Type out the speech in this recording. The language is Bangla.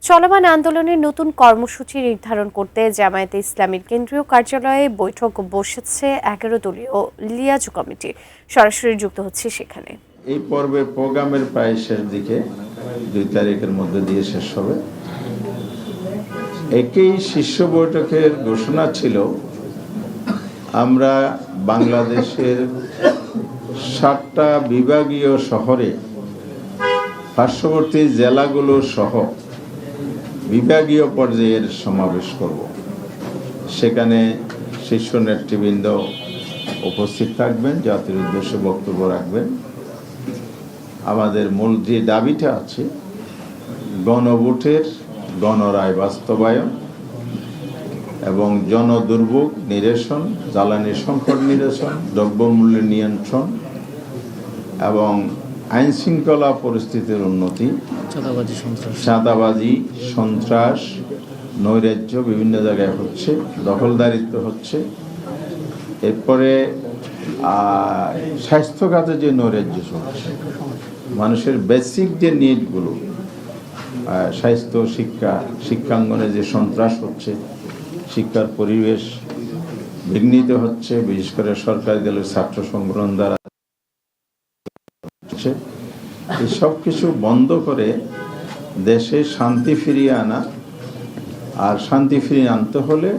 চলমান আন্দোলনের নতুন কর্মসূচি নির্ধারণ করতে জামায়াতে ইসলামীর কেন্দ্রীয় কার্যালয়ে বৈঠক বসেছে 11 দলীয় লিয়াজু কমিটি। সরাসরি যুক্ত হচ্ছে সেখানে। এই পর্বে প্রোগ্রামের প্রায় শেষ দিকে 2 তারিখের মধ্যে দিয়ে শেষ হবে। একই শীর্ষ বৈঠকের ঘোষণা ছিল আমরা বাংলাদেশের 7টা বিভাগীয় শহরে পার্শ্ববর্তী জেলাগুলো সহ বিভাগীয় পর্যায়ের সমাবেশ করব। সেখানে শীর্ষ নেতৃবৃন্দ উপস্থিত থাকবেন, জাতির উদ্দেশ্যে বক্তব্য রাখবেন। আমাদের মূল যে দাবিটা আছে, গণভোটের গণরায় বাস্তবায়ন এবং জনদুর্ভোগ নিরসন, জ্বালানি সংকট নিরসন, দ্রব্যমূল্য নিয়ন্ত্রণ এবং আইন শৃঙ্খলা পরিস্থিতির উন্নতি, চাঁদাবাজি, সন্ত্রাস, নৈরাজ্য বিভিন্ন জায়গায় হচ্ছে, দখলদারিত্ব হচ্ছে। এরপরে স্বাস্থ্য খাতে যে নৈরাজ্য চলছে, মানুষের বেসিক যে নিডগুলো, স্বাস্থ্য, শিক্ষাঙ্গনে যে সন্ত্রাস হচ্ছে, শিক্ষার পরিবেশ বিঘ্নিত হচ্ছে, বিশেষ করে সরকারি দলের ছাত্র সংগঠন দ্বারা। এই সব কিছু বন্ধ করে দেশে শান্তি ফিরিয়ে আনা, আর শান্তি ফিরিয়ে আনতে হলে